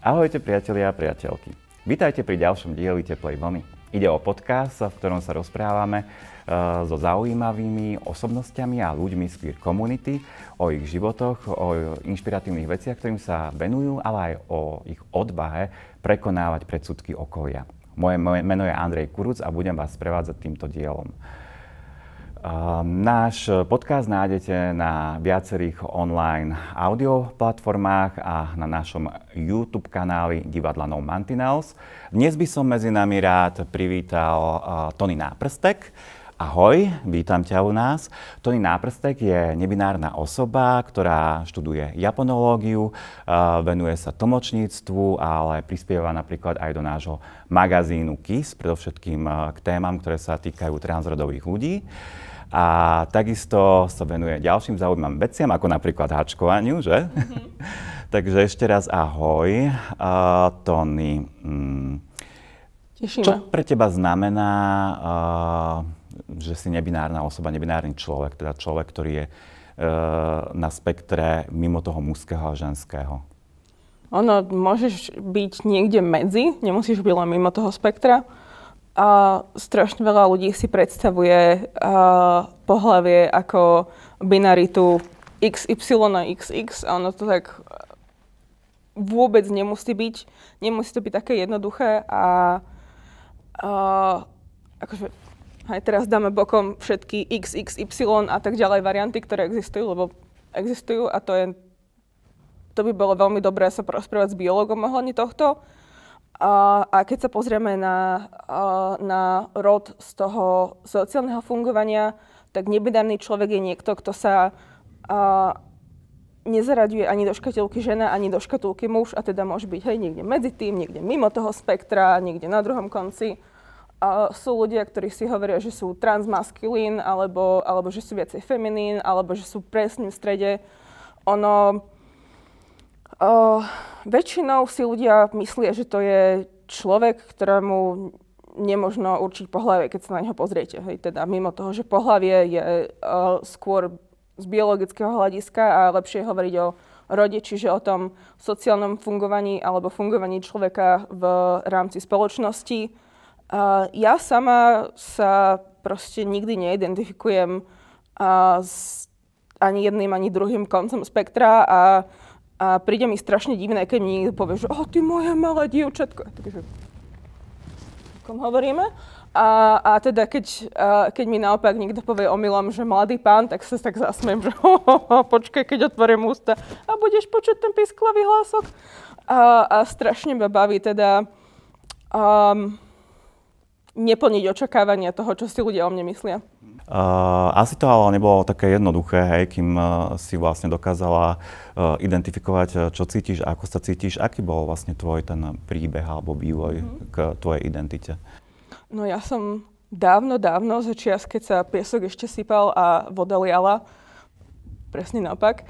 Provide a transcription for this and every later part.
Ahojte priatelia a priateľky. Vítajte pri ďalšom dieli Teplej vlny. Ide o podcast, v ktorom sa rozprávame so zaujímavými osobnostiami a ľuďmi z queer community o ich životoch, o inšpiratívnych veciach, ktorým sa venujú, ale aj o ich odvahe prekonávať predsudky okolia. Moje meno je Andrej Kuruc a budem vás sprevádzať týmto dielom. Náš podcast nájdete na viacerých online audio platformách a na našom YouTube kanáli Divadla No Mantinels. Dnes by som medzi nami rád privítal Tony Náprstek. Ahoj, vítam ťa u nás. Tony Náprstek je nebinárna osoba, ktorá študuje japonológiu, venuje sa tlmočníctvu, ale prispieva napríklad aj do nášho magazínu KISS, predovšetkým k témam, ktoré sa týkajú transrodových ľudí. A takisto sa venuje ďalším zaujímavým veciam, ako napríklad háčkovaniu, že? Mm-hmm. Takže ešte raz ahoj, Tony. Čo pre teba znamená, že si nebinárna osoba, nebinárny človek, teda človek, ktorý je na spektre mimo toho mužského a ženského? Ono, môžeš byť niekde medzi, nemusíš byť len mimo toho spektra. A strašne veľa ľudí si predstavuje pohlavie ako binaritu XY a XX a ono to tak vôbec nemusí byť. Nemusí to byť také jednoduché a akože aj teraz dáme bokom všetky XXY a tak ďalej varianty, ktoré existujú, lebo existujú a to by bolo veľmi dobré sa porozprávať s biológom ohľadne tohto. A keď sa pozrieme na rod z toho sociálneho fungovania, tak nebinárny človek je niekto, kto sa nezaraďuje ani do škatulky žena, ani do škatulky muž, a teda môže byť niekde medzi tým, niekde mimo toho spektra, niekde na druhom konci. Sú ľudia, ktorí si hovoria, že sú transmaskulín, alebo že sú viacej feminín, alebo že sú presne v strede. Väčšinou si ľudia myslia, že to je človek, ktorému nemožno určiť pohlavie, keď sa na neho pozriete. Hej, teda mimo toho, že pohlavie je skôr z biologického hľadiska a lepšie hovoriť o rode, čiže o tom sociálnom fungovaní alebo fungovaní človeka v rámci spoločnosti. Ja sama sa proste nikdy neidentifikujem s ani jedným, ani druhým koncom spektra a príde mi strašne divné, keď mi niekto povie, že ty moje malé dievčatko. Takže o kom hovoríme? A teda keď mi naopak niekto povie omylom, že mladý pán, tak sa tak zasmiem, že počkaj, keď otvorím ústa a budeš počuť ten pisklavý hlások. A strašne ma baví teda neplniť očakávania toho, čo si ľudia o mne myslia. Asi to ale nebolo také jednoduché, hej, kým si vlastne dokázala identifikovať, čo cítiš, ako sa cítiš. Aký bol vlastne tvoj ten príbeh alebo vývoj k tvojej identite? No ja som dávno, za čias, keď sa piesok ešte sypal a voda liala, presne naopak,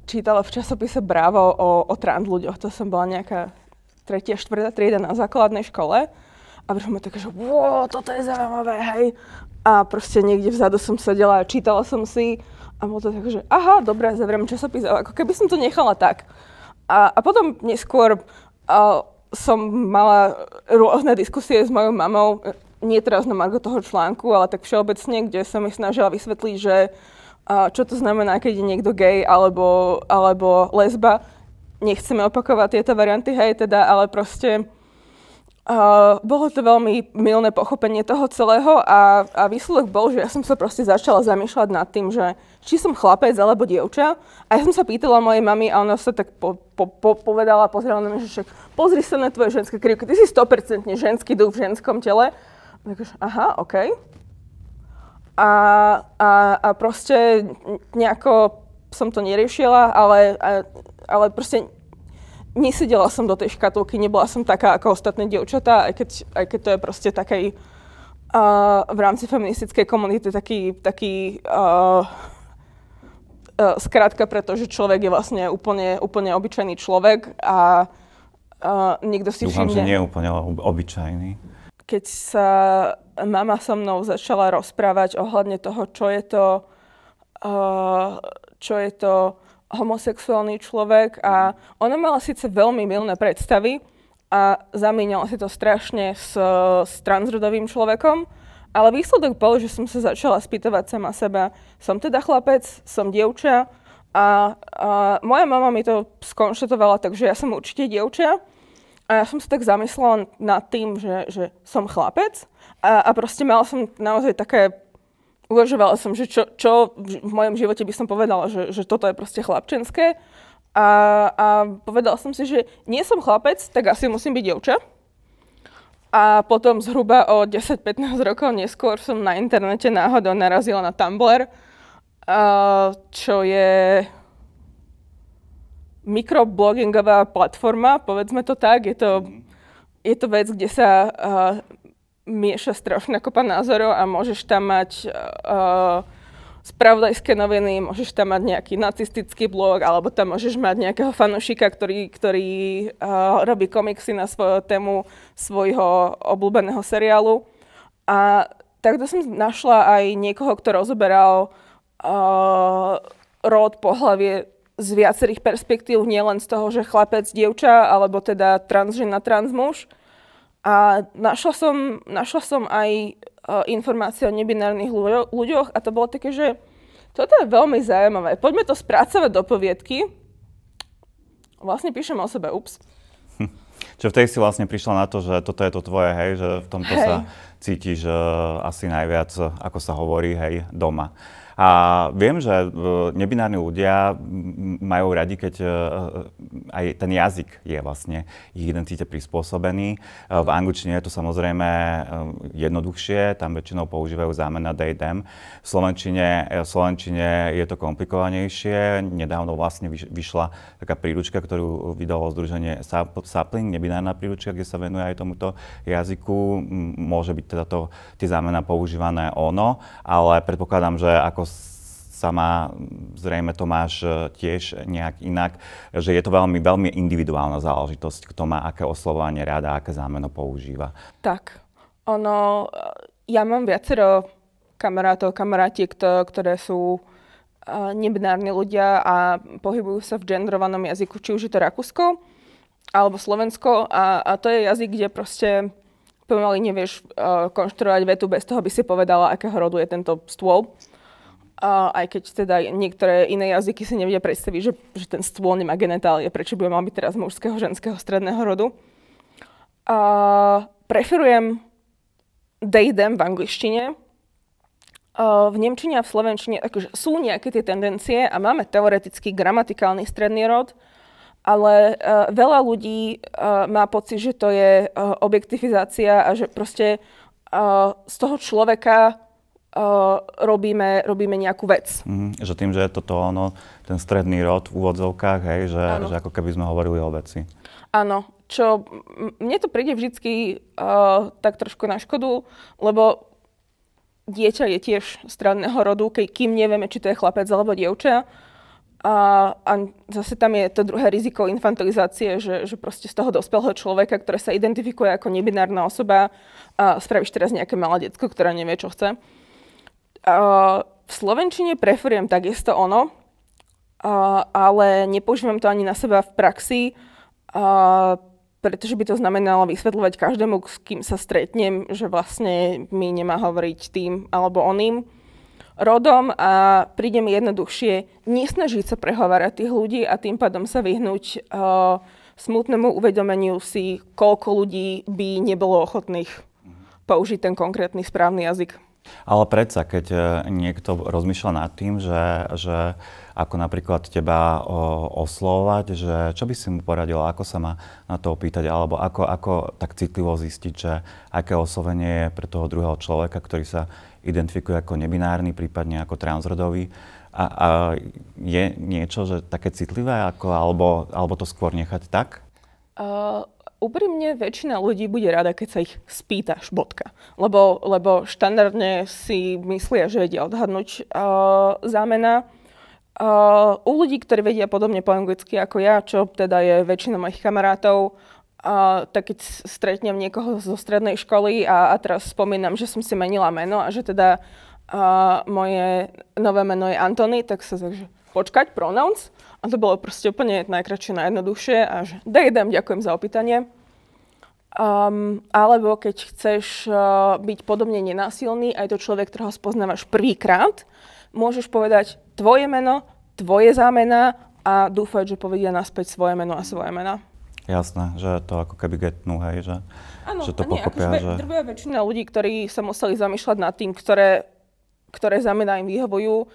čítala v časopise Bravo o trans ľuďoch. To som bola nejaká 3., 4. trieda na základnej škole. A prišlo mi také, že toto je zaujímavé, hej. A proste niekde vzadu som sedela a čítala som si a bolo to také, že aha, dobré, zavriem časopis, ako keby som to nechala tak. A potom neskôr som mala rôzne diskusie s mojou mamou, nie teraz na margo toho článku, ale tak všeobecne, kde som mi snažila vysvetliť, že čo to znamená, keď je niekto gay alebo lesba. Nechceme opakovať tieto varianty, hej, teda, ale proste bolo to veľmi mylné pochopenie toho celého a výsledok bol, že ja som sa proste začala zamýšľať nad tým, že či som chlapec alebo dievča. A ja som sa pýtala mojej mami a ona sa tak povedala, pozerala na mňa, že však pozri sa na tvoje ženské krivky, ty si 100% ženský duch v ženskom tele. Takže aha, OK. A proste nejako som to neriešila, ale proste nesedela som do tej škatulky, nebola som taká ako ostatné dievčatá, aj keď to je proste takej v rámci feministickej komunity taký skrátka, pretože človek je vlastne úplne obyčajný človek a niekto si všimne... Dúfam, že nie je úplne obyčajný. Keď sa mama so mnou začala rozprávať ohľadne toho, čo je to homosexuálny človek a ona mala síce veľmi mylné predstavy a zamieňala si to strašne s transrodovým človekom, ale výsledok bol, že som sa začala spýtovať sama seba, som teda chlapec, som dievča a moja mama mi to skonštatovala, takže ja som určite dievča a ja som sa tak zamyslela nad tým, že som chlapec a proste mala som naozaj také, uvažovala som, že čo v mojom živote by som povedala, že toto je proste chlapčenské. A povedala som si, že nie som chlapec, tak asi musím byť dievča. A potom zhruba o 10-15 rokov neskôr som na internete náhodou narazila na Tumblr, čo je mikroblogingová platforma, povedzme to tak. Je to vec, kde sa mieša strašná kopa názorov a môžeš tam mať spravodajské noviny, môžeš tam mať nejaký nacistický blog, alebo tam môžeš mať nejakého fanúšika, ktorý robí komiksy na svoju tému svojho obľúbeného seriálu. A takto som našla aj niekoho, kto rozoberal rod, pohlavie z viacerých perspektív, nielen z toho, že chlapec, dievča, alebo teda transžena, transmuž. A našla som aj informácie o nebinárnych ľuďoch a to bolo také, že toto je veľmi zaujímavé. Poďme to spracovať do poviedky. Vlastne píšem o sebe, ups. Čo vtedy si vlastne prišla na to, že toto je to tvoje, hej, že v tomto sa cítiš asi najviac, ako sa hovorí, hej, doma. A viem, že nebinárni ľudia majú radi, keď aj ten jazyk je vlastne ich identite prispôsobený. V angličtine je to samozrejme jednoduchšie, tam väčšinou používajú zámena they, them. V slovenčine je to komplikovanejšie. Nedávno vlastne vyšla taká príručka, ktorú vydalo združenie Sapling, nebinárna príručka, kde sa venuje aj tomuto jazyku. Môže byť teda tie zámena používané ono, ale predpokladám, že ako sama zrejme to máš tiež nejak inak, že je to veľmi, veľmi individuálna záležitosť, kto má aké oslovovanie rád a aké zámeno používa. Tak, ja mám viacero kamarátiek, ktoré sú nebinárni ľudia a pohybujú sa v genderovanom jazyku, či už je to Rakúsko alebo Slovensko a to je jazyk, kde proste pomaly nevieš konštruovať vetu bez toho, by si povedala, akého rodu je tento stôl. Aj keď teda niektoré iné jazyky si nevedia predstaviť, že ten stôl nemá genitálie, prečo by mal byť teraz mužského, ženského, stredného rodu. Preferujem they, them v angličtine. V nemčine a v slovenčine akože sú nejaké tie tendencie a máme teoretický gramatikálny stredný rod, ale veľa ľudí má pocit, že to je objektifizácia a že proste z toho človeka robíme nejakú vec. Že tým, že je toto ten stredný rod v úvodzovkách, hej, že ako keby sme hovorili o veci. Áno, čo mne to príde vždycky tak trošku na škodu, lebo dieťa je tiež stredného rodu, kým nevieme, či to je chlapec alebo dievča. A zase tam je to druhé riziko infantilizácie, že proste z toho dospelého človeka, ktoré sa identifikuje ako nebinárna osoba, spravíš teraz nejaké malé decko, ktoré nevie, čo chce. V slovenčine preferujem takisto ono, ale nepoužívam to ani na seba v praxi, pretože by to znamenalo vysvetľovať každému, s kým sa stretnem, že vlastne mi nemá hovoriť tým alebo oným rodom a príde mi jednoduchšie nesnažiť sa prehovárať tých ľudí a tým pádom sa vyhnúť smutnému uvedomeniu si, koľko ľudí by nebolo ochotných použiť ten konkrétny správny jazyk. Ale predsa, keď niekto rozmýšľa nad tým, že ako napríklad teba oslovovať, že čo by si mu poradila, ako sa má na to opýtať, alebo ako tak citlivo zistiť, že aké oslovenie je pre toho druhého človeka, ktorý sa identifikuje ako nebinárny, prípadne ako transrodový. A je niečo, že také citlivé, alebo to skôr nechať tak? Úprimne väčšina ľudí bude rada, keď sa ich spýtaš, bodka. Lebo štandardne si myslia, že vedia odhadnúť zámena. U ľudí, ktorí vedia podobne po anglicky ako ja, čo teda je väčšina mojich kamarátov, tak keď stretnem niekoho zo strednej školy a teraz spomínam, že som si menila meno a že teda moje nové meno je Antony, tak sa takže počkať, pronouns. A to bolo proste úplne najkratšie, najjednoduchšie a že ďakujem za opýtanie. Alebo keď chceš byť podobne nenásilný, aj to človek, ktorého spoznávaš prvýkrát, môžeš povedať tvoje meno, tvoje zámena a dúfať, že povedia naspäť svoje meno a svoje mena. Jasné, že to ako keby getnú, hej, že, áno, že to pochopia, že... Drvivá väčšina ľudí, ktorí sa museli zamýšľať nad tým, ktoré zámená im vyhovujú,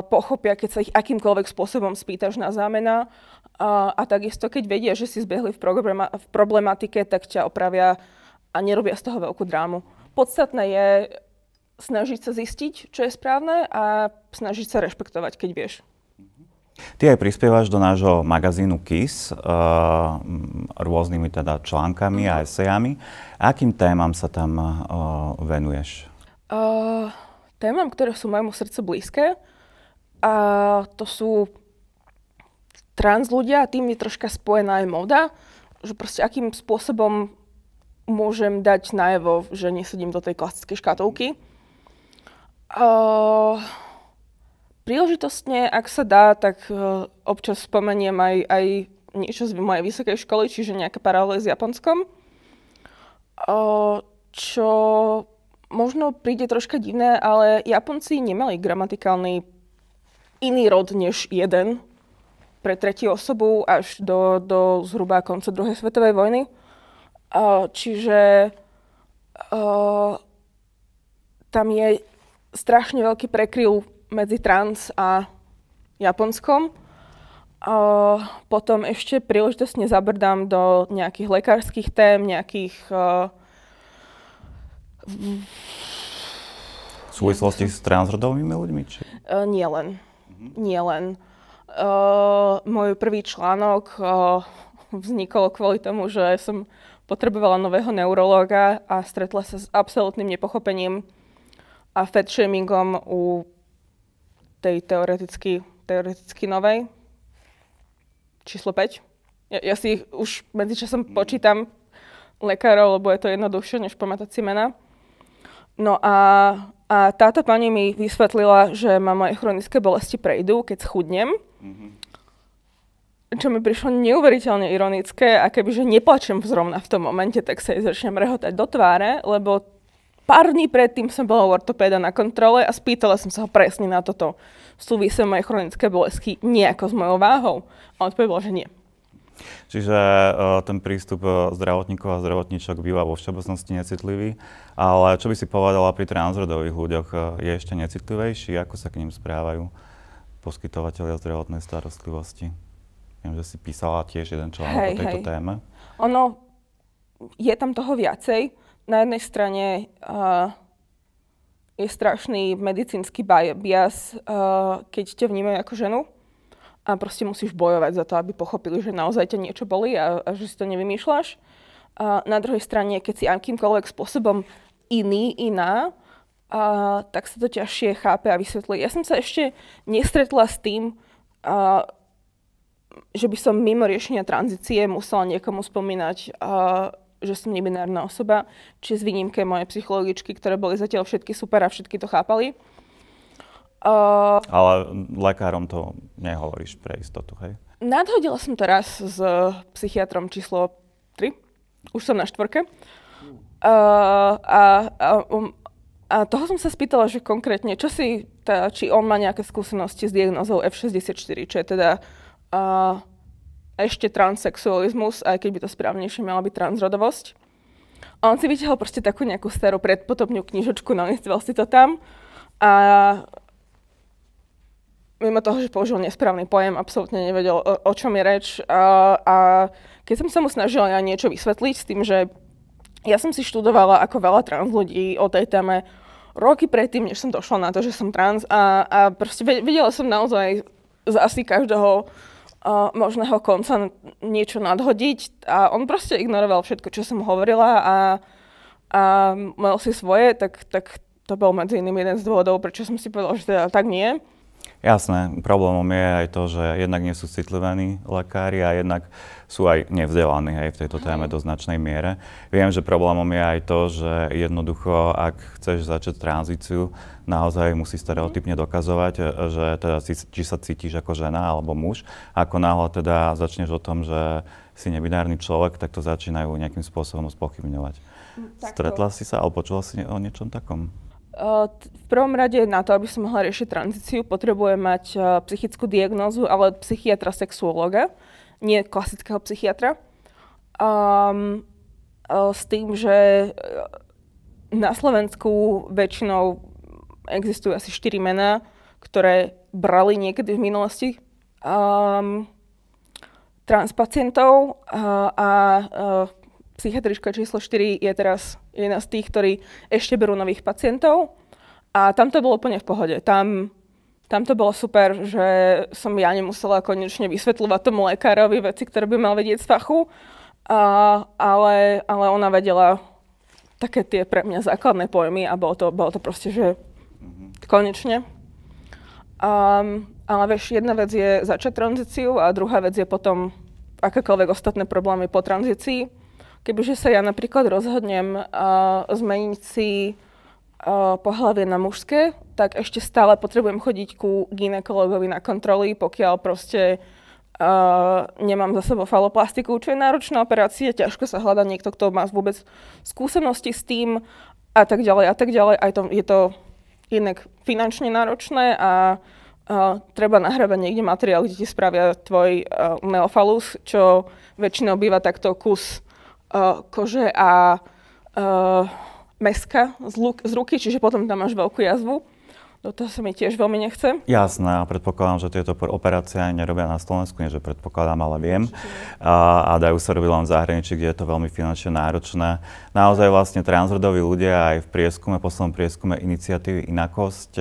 pochopia, keď sa ich akýmkoľvek spôsobom spýtaš na zámena. A takisto, keď vedia, že si zbehli v problematike, tak ťa opravia a nerobia z toho veľkú drámu. Podstatné je snažiť sa zistiť, čo je správne a snažiť sa rešpektovať, keď vieš. Ty aj prispievaš do nášho magazínu KISS rôznymi teda článkami a esejami. Akým témam sa tam venuješ? Témam, ktoré sú môjmu srdcu blízke, a to sú trans ľudia, a tým je troška spojená aj móda, že proste akým spôsobom môžem dať najevo, že nesedím do tej klasickej škatulky. Príležitostne, ak sa dá, tak občas spomeniem aj niečo z mojej vysokej školy, čiže nejaké paralely s Japonskom. Čo možno príde troška divné, ale Japonci nemali gramatikálny iný rod než jeden pre tretiu osobu až do zhruba konca druhej svetovej vojny. Čiže tam je strašne veľký prekryv medzi trans a Japonskom. Potom ešte príležitostne zabrdám do nejakých lekárskych tém, nejakých... V súvislosti s transrodovými ľuďmi? Či? Nie len. Môj prvý článok vznikol kvôli tomu, že som potrebovala nového neurológa a stretla sa s absolútnym nepochopením a fat-shamingom u tej teoreticky novej. Číslo 5. Ja si ich už medzičasom počítam lekárov, lebo je to jednoduchšie, než pamätať si mena. No a táto pani mi vysvetlila, že ma moje chronické bolesti prejdú, keď schudnem. Čo mi prišlo neuveriteľne ironické a kebyže neplačem zrovna v tom momente, tak sa jej začnem rehotať do tváre, lebo pár dní predtým som bola u ortopéda na kontrole a spýtala som sa ho presne na toto. Súvisia moje chronické bolesti nejako s mojou váhou? A odpovedala, že nie. Čiže ten prístup zdravotníkov a zdravotníčok býva vo všeobecnosti necitlivý, ale čo by si povedala pri transrodových ľuďoch, je ešte necitlivejší? Ako sa k ním správajú poskytovatelia zdravotnej starostlivosti? Viem, že si písala tiež jeden článok o tejto téme. Ono, je tam toho viacej. Na jednej strane je strašný medicínsky bias, keď ťa vnímajú ako ženu. A proste musíš bojovať za to, aby pochopili, že naozaj ťa niečo bolí a že si to nevymýšľaš. Na druhej strane, keď si akýmkoľvek spôsobom iná, tak sa to ťažšie chápe a vysvetlí. Ja som sa ešte nestretla s tým, že by som mimo riešenia tranzície musela niekomu spomínať, že som nebinárna osoba, či s výnimke moje psychologičky, ktoré boli zatiaľ všetky super a všetky to chápali. Ale lekárom to nehovoríš pre istotu, hej? Nadhodila som to raz s psychiatrom číslo 3. Už som na 4. A toho som sa spýtala, že konkrétne, či on má nejaké skúsenosti s diagnózou F64, čo je teda ešte transsexualizmus, aj keď by to správnejšie mala byť transrodovosť. A on si vytiahol proste takú nejakú starú predpotopňu knižočku, nalistoval si to tam a mimo toho, že použil nesprávny pojem, absolútne nevedel, o čom je reč. A keď som sa mu snažila ja niečo vysvetliť s tým, že ja som si študovala ako veľa trans ľudí o tej téme roky predtým, než som došla na to, že som trans a proste vedela som naozaj z asi každého možného konca niečo nadhodiť a on proste ignoroval všetko, čo som hovorila a mal si svoje, tak to bol medzi iným jeden z dôvodov, prečo som si povedala, že teda tak nie. Jasné, problémom je aj to, že jednak nie sú citlivení lekári a jednak sú aj nevzdelaní v tejto téme do značnej miere. Viem, že problémom je aj to, že jednoducho, ak chceš začať tranzíciu, naozaj musí stereotypne dokazovať, že teda či sa cítiš ako žena alebo muž. Ako náhle teda začneš o tom, že si nebinárny človek, tak to začínajú nejakým spôsobom spochybňovať. Stretla si sa alebo počula si o niečom takom? V prvom rade na to, aby som mohla riešiť tranzíciu, potrebujem mať psychickú diagnózu, ale psychiatra sexuológa, nie klasického psychiatra. S tým, že na Slovensku väčšinou existujú asi 4 mená, ktoré brali niekedy v minulosti transpacientov a psychiatrička číslo 4 je teraz jedna z tých, ktorí ešte berú nových pacientov. A tam to bolo úplne v pohode. Tam to bolo super, že som ja nemusela konečne vysvetľovať tomu lekárovi veci, ktoré by mal vedieť z fachu. Ale ona vedela také tie pre mňa základné pojmy a bolo to proste, že konečne. Ale vieš, jedna vec je začať tranzíciu a druhá vec je potom akékoľvek ostatné problémy po tranzícii. Kebyže sa ja napríklad rozhodnem zmeniť si pohlavie na mužské, tak ešte stále potrebujem chodiť ku gynekologovi na kontroly, pokiaľ proste nemám za sebou faloplastiku, čo je náročná operácia, ťažko sa hľadá niekto, kto má vôbec skúsenosti s tým a tak ďalej a tak ďalej. Aj to, je to inak finančne náročné a treba nahrabať niekde materiál, kde ti spravia tvoj neofalus, čo väčšinou býva takto kus kože a mäska z ruky, čiže potom tam máš veľkú jazvu. Do toho sa mi tiež veľmi nechce. Jasné, a predpokladám, že tieto operácie nerobia na Slovensku, nie že predpokladám, ale viem. A dajú sa robiť len v zahraničí, kde je to veľmi finančne náročné. Naozaj vlastne transrodoví ľudia aj v poslednom prieskume iniciatívy Inakosť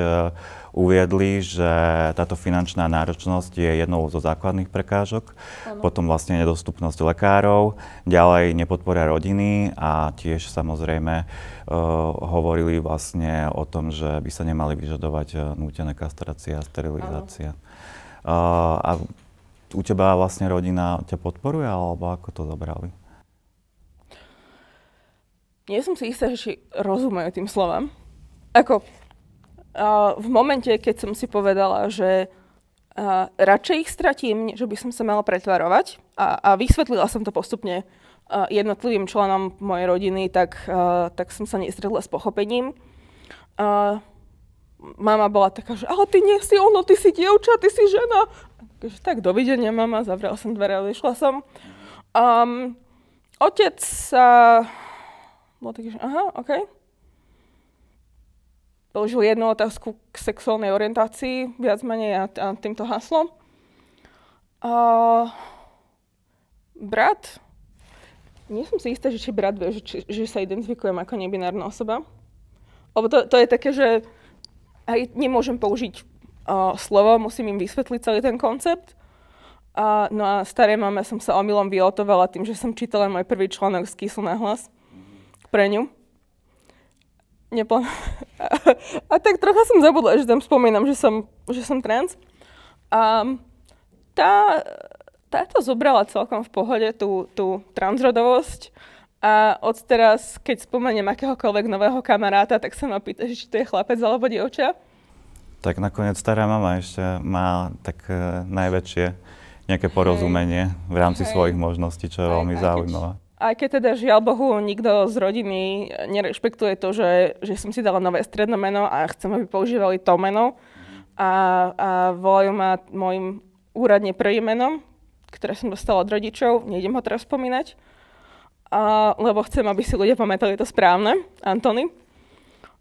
uviedli, že táto finančná náročnosť je jednou zo základných prekážok. Ano. Potom vlastne nedostupnosť lekárov, ďalej nepodpora rodiny a tiež samozrejme hovorili vlastne o tom, že by sa nemali vyžadovať nútené kastrácie a sterilizácia. A u teba vlastne rodina ťa podporuje, alebo ako to zobrali? Nie som si istá, že či rozumejú tým slovám. V momente, keď som si povedala, že radšej ich stratím, že by som sa mala pretvarovať a vysvetlila som to postupne jednotlivým členom mojej rodiny, tak som sa nestretla s pochopením. Mama bola taká, že ale ty nie si ono, ty si dievča, ty si žena. Tak dovidenia, mama, zavrela som dvere a vyšla som. Otec sa bol taký, že aha, okej. Položil jednu otázku k sexuálnej orientácii, viac menej a týmto haslom. Brat, nie som si istá, že či brat vie, že sa identifikujem ako nebinárna osoba. Lebo to je také, že aj nemôžem použiť slovo, musím im vysvetliť celý ten koncept. No a starej mame som sa omylom vyotovala tým, že som čítala môj prvý článok z Kysl na hlas pre ňu. A tak trocha som zabudla, že tam spomínam, že som trans. Táto zobrala celkom v pohode tú transrodovosť a odteraz, keď spomeniem akéhokoľvek nového kamaráta, tak sa ma pýta, či to je chlapec alebo dievča. Tak nakoniec stará mama ešte má tak najväčšie nejaké porozumenie v rámci svojich možností, čo je veľmi zaujímavé. Aj keď teda žiaľ Bohu nikto z rodiny nerešpektuje to, že som si dala nové stredné meno a chcem, aby používali to meno a volajú ma môjim úradne prvým menom, ktoré som dostala od rodičov, nejdem ho teraz spomínať, lebo chcem, aby si ľudia pamätali to správne, Antony.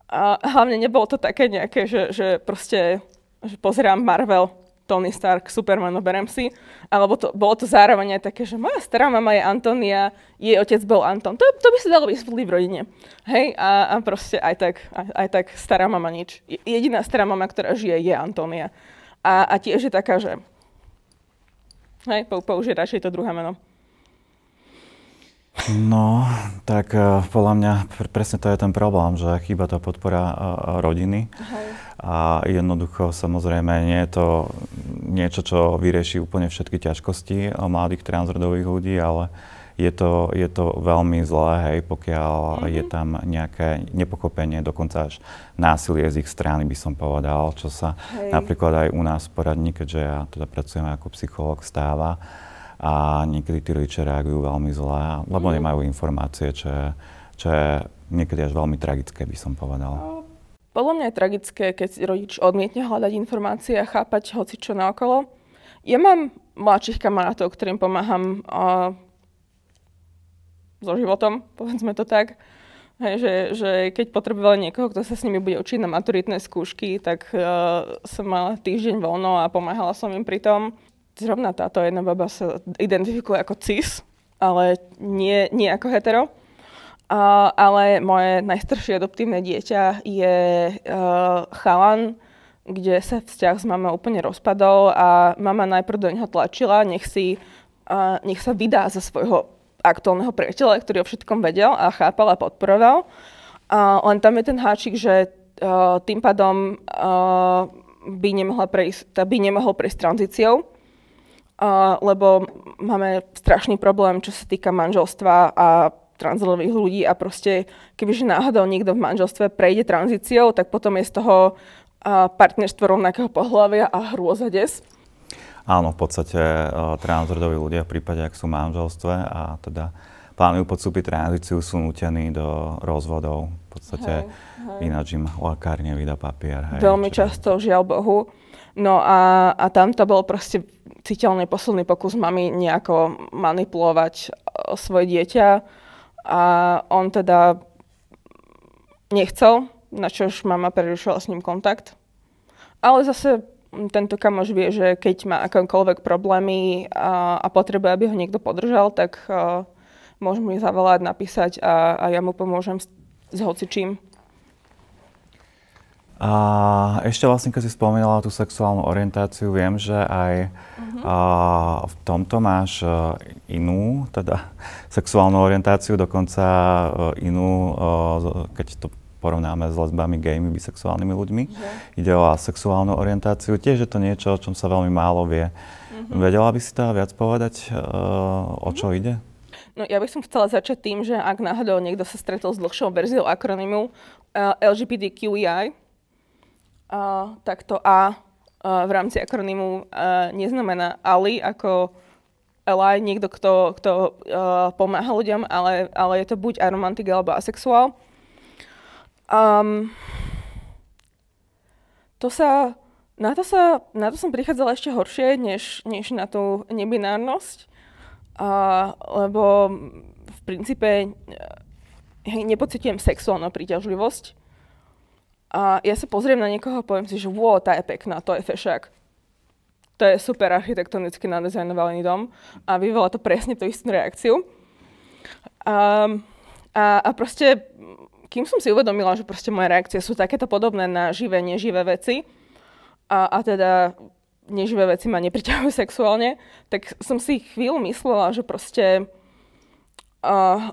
A hlavne nebolo to také nejaké, že proste že pozerám Marvel, Tony Stark, Superman, berem si. Alebo bolo to zároveň aj také, že moja stará mama je Antonia, jej otec bol Anton. To by sa dalo vysvetliť v rodine. Hej? A proste aj tak stará mama nič. Jediná stará mama, ktorá žije, je Antonia. A tiež je taká, že hej, použije radšej to druhé meno. No, tak podľa mňa presne to je ten problém, že chýba tá podpora rodiny. A jednoducho, samozrejme, nie je to niečo, čo vyrieši úplne všetky ťažkosti mladých transrodových ľudí, ale je to veľmi zlé, hej, pokiaľ je tam nejaké nepochopenie, dokonca až násilie z ich strany, by som povedal, čo sa napríklad aj u nás v poradni, keďže ja teda pracujem ako psychológ, stáva. A niekedy tí rodičia reagujú veľmi zle, lebo nemajú informácie, čo je niekedy až veľmi tragické, by som povedal. Podľa mňa je tragické, keď rodič odmietne hľadať informácie a chápať hocičo naokolo. Ja mám mladších kamarátov, ktorým pomáham so životom, povedzme to tak. Hej, že keď potrebovali niekoho, kto sa s nimi bude učiť na maturitné skúšky, tak som mala týždeň voľno a pomáhala som im pri tom. Zrovna táto jedna baba sa identifikuje ako cis, ale nie ako hetero. Ale moje najstaršie adoptívne dieťa je chalan, kde sa vzťah s mamou úplne rozpadol a mama najprv do neho tlačila, nech sa vydá za svojho aktuálneho priateľa, ktorý o všetkom vedel a chápal a podporoval. Len tam je ten háčik, že tým pádom by nemohol prejsť tranzíciou, lebo máme strašný problém, čo sa týka manželstva a transrodových ľudí a proste, kebyže náhodou niekto v manželstve prejde tranzíciou, tak potom je z toho partnerstvo rovnakého pohlavia a hrôza des. Áno, v podstate transrodoví ľudia v prípade, ak sú v manželstve a teda plánujú podstúpiť tranzíciu, sú nútení do rozvodov. V podstate ináč im lekár nevydá papier. Veľmi často, žiaľ Bohu. No a tam to bol proste citeľný posledný pokus mami nejako manipulovať svoje dieťa a on teda nechcel, načož mama prerušila s ním kontakt. Ale zase tento kamoš vie, že keď má akékoľvek problémy a potrebuje, aby ho niekto podržal, tak môže mi zavolať, napísať a ja mu pomôžem s hocičím. A ešte vlastne, keď si spomínala tú sexuálnu orientáciu, viem, že aj v tomto máš inú, teda sexuálnu orientáciu, dokonca inú, keď to porovnáme s lesbami, gaymi, bisexuálnymi ľuďmi. Ide o sexuálnu orientáciu. Tiež je to niečo, o čom sa veľmi málo vie. Vedela by si to viac povedať, o čo ide? No, ja by som chcela začať tým, že ak náhodou niekto sa stretol s dlhšou verziou akronymu LGBTQI, tak to A v rámci akronymu neznamená Ali ako ally, niekto, kto pomáha ľuďom, ale je to buď aromantik alebo asexuál. Na to som prichádzala ešte horšie, než na tú nebinárnosť, lebo v princípe nepociťujem sexuálnu príťažlivosť. A ja sa pozriem na niekoho a poviem si, že tá je pekná, to je fešák. To je super architektonicky nadizajnovaný dom a vyvolá to presne tú istú reakciu. A proste, kým som si uvedomila, že proste moje reakcie sú takéto podobné na živé, neživé veci a teda neživé veci ma nepriťahujú sexuálne, tak som si chvíľu myslela, že proste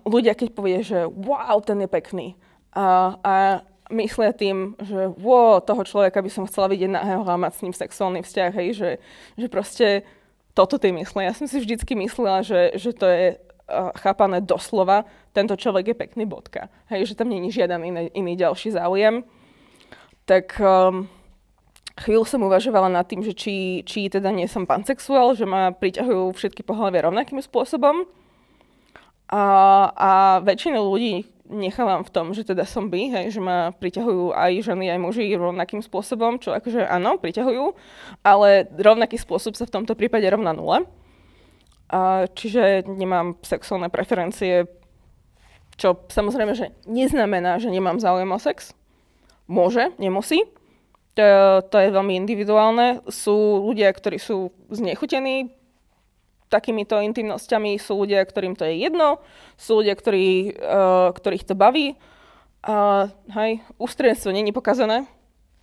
ľudia, keď povie, že wow, ten je pekný a myslia tým, že toho človeka by som chcela vidieť nahého a mať s ním sexuálny vzťah, hej, že proste toto ty myslia. Ja som si vždycky myslela, že to je chápané doslova, tento človek je pekný bodka. Hej, že tam nie je žiaden iný ďalší záujem. Tak chvíľu som uvažovala nad tým, že či teda nie som pansexuál, že ma priťahujú všetky pohlavia rovnakým spôsobom. A väčšinu ľudí nechávam v tom, že teda som bi, hej, že ma priťahujú aj ženy, aj muži rovnakým spôsobom, čo akože áno, priťahujú, ale rovnaký spôsob sa v tomto prípade rovná nule. Čiže nemám sexuálne preferencie, čo samozrejme, že neznamená, že nemám záujem o sex. Môže, nemusí. To je veľmi individuálne. Sú ľudia, ktorí sú znechutení takýmito intimnosťami, sú ľudia, ktorým to je jedno, sú ľudia, ktorých to baví. Ústrenstvo nie je pokazané,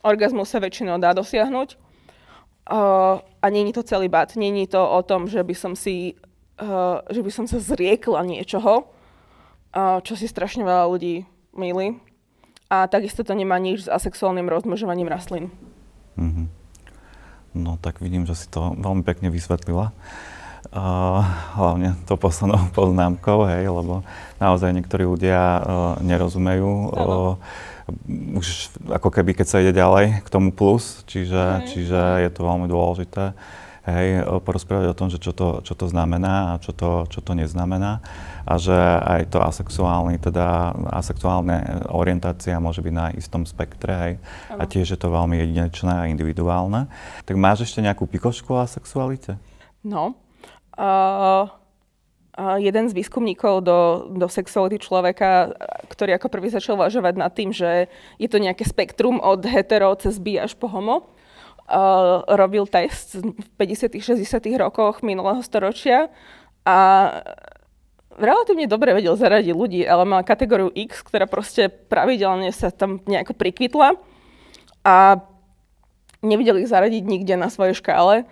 orgazmus sa väčšinou dá dosiahnuť a nie je to celibát, nie je to o tom, že by som sa zriekla niečoho, čo si strašne veľa ľudí mýli. A takisto to nemá nič s asexuálnym rozmnožovaním rastlín. No tak vidím, že si to veľmi pekne vysvetlila. Hlavne to poslednou poznámkou, hej, lebo naozaj niektorí ľudia nerozumejú. Už ako keby, keď sa ide ďalej k tomu plus, čiže je to veľmi dôležité. Hej, porozprávať o tom, že čo to znamená a čo to neznamená. A že aj to asexuálna orientácia môže byť na istom spektre, hej. A tiež je to veľmi jedinečné a individuálne. Tak máš ešte nejakú pikošku o asexualite? No. Jeden z výskumníkov do sexuality človeka, ktorý ako prvý začal uvažovať nad tým, že je to nejaké spektrum od hetero cez bi až po homo, robil test v 50. 60. rokoch minulého storočia a relatívne dobre vedel zaradiť ľudí, ale mal kategóriu X, ktorá proste pravidelne sa tam nejako prikvitla a nevidel ich zaradiť nikde na svojej škále.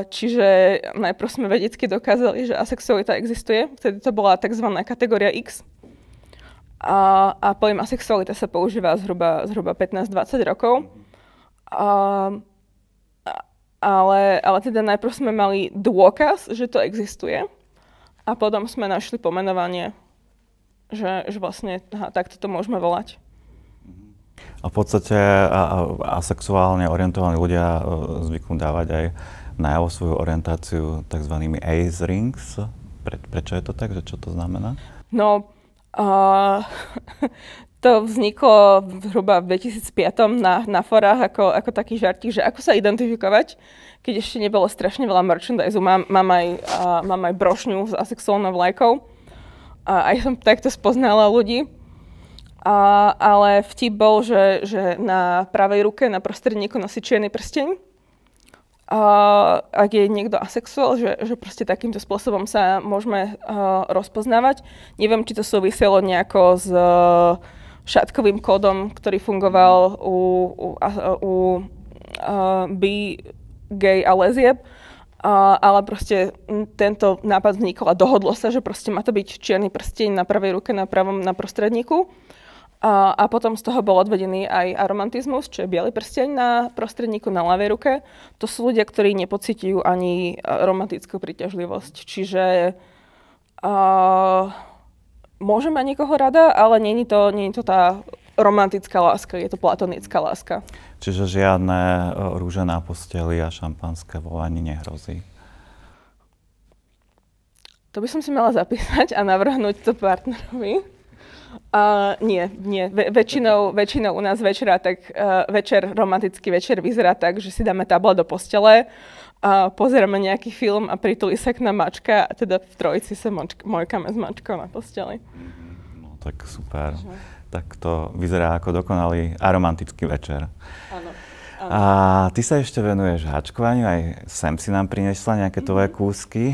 Čiže najprv sme vedecky dokázali, že asexualita existuje. Vtedy to bola tzv. Kategória X. A pojem asexualita sa používa zhruba 15-20 rokov. Ale teda najprv sme mali dôkaz, že to existuje. A potom sme našli pomenovanie, že vlastne takto to môžeme volať. A v podstate asexuálne orientovaní ľudia zvyknú dávať aj najavo svoju orientáciu tzv. Ace rings. Prečo je to tak? Že čo to znamená? No, to vzniklo zhruba v 2005 na forách ako taký žartík, že ako sa identifikovať, keď ešte nebolo strašne veľa merchandise. Mám aj brošňu s asexuálnou vlajkou. A aj som takto spoznala ľudí. Ale vtip bol, že na pravej ruke na prostredníku nosí čierny prsteň. Ak je niekto asexuál, že proste takýmto spôsobom sa môžeme rozpoznávať. Neviem, či to súviselo nejako s šatkovým kódom, ktorý fungoval u bi, gay a lezieb. Ale proste tento nápad vznikol a dohodlo sa, že proste má to byť čierny prsteň na pravej ruke, na prostredníku. A potom z toho bol odvedený aj aromantizmus, čo je biely prsteň na prostredníku na ľavej ruke. To sú ľudia, ktorí nepociťujú ani romantickú príťažlivosť. Čiže môžem mať niekoho rada, ale nie je to tá romantická láska, je to platonická láska. Čiže žiadne rúže na posteli a šampanské volanie nehrozí? To by som si mala zapísať a navrhnúť to partnerovi. Nie. Väčšinou u nás večer, romantický večer vyzerá tak, že si dáme tablet do postele, pozeráme nejaký film a pritulí sa k nám mačka a teda v trojici sa mojkáme s mačkou na posteli. No tak super. Tak to vyzerá ako dokonalý aromantický večer. Áno. A ty sa ešte venuješ háčkovaniu, aj sem si nám priniesla nejaké tvoje kúsky.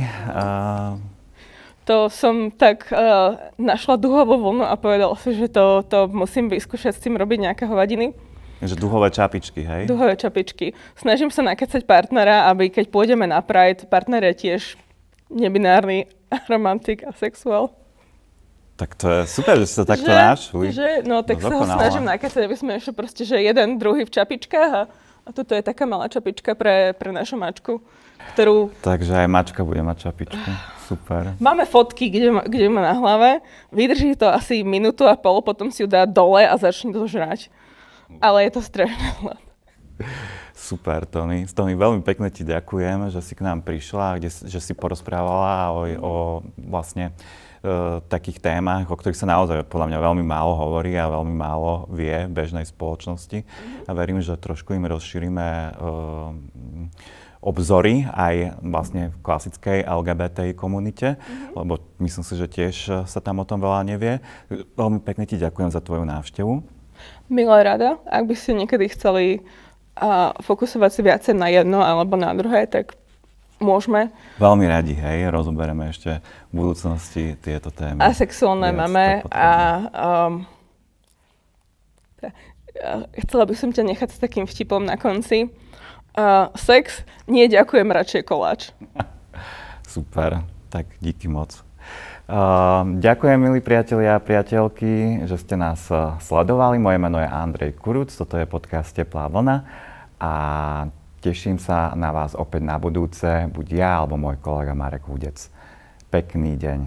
To som tak našla duhovú vlnu a povedala si, že to musím vyskúšať s tým robiť nejaké hovadiny. Že duhové čapičky, hej? Duhové čapičky. Snažím sa nakecať partnera, aby keď pôjdeme na Pride, partner je tiež nebinárny romantik a sexuál. Tak to je super, že si to takto našli. No tak sa ho snažím nakecať, aby sme ešte proste, že jeden, druhý v čapičkách a toto je taká malá čapička pre našu mačku, ktorú... Takže aj mačka bude mať čapičku. Super. Máme fotky, kde má na hlave. Vydrží to asi minútu a pol, potom si ju dá dole a začne to žrať. Ale je to strašné zlé. Super, Tony. Veľmi pekne ti ďakujem, že si k nám prišla, že si porozprávala o vlastne takých témach, o ktorých sa naozaj podľa mňa veľmi málo hovorí a veľmi málo vie v bežnej spoločnosti. A verím, že trošku im rozšírime obzory aj vlastne v klasickej LGBTI komunite, lebo myslím si, že tiež sa tam o tom veľa nevie. Veľmi pekne ti ďakujem za tvoju návštevu. Milá rada, ak by ste niekedy chceli fokusovať si viacej na jedno alebo na druhé, tak môžeme. Veľmi radi, hej, rozoberieme ešte v budúcnosti tieto témy. Asexuálne máme a chcela by som ťa nechať s takým vtipom na konci. Sex, nie ďakujem, radšej koláč. Super, tak díky moc. Ďakujem, milí priatelia a priateľky, že ste nás sledovali. Moje meno je Andrej Kuruc, toto je podcast Teplá vlna a teším sa na vás opäť na budúce, buď ja alebo môj kolega Marek Hudec. Pekný deň.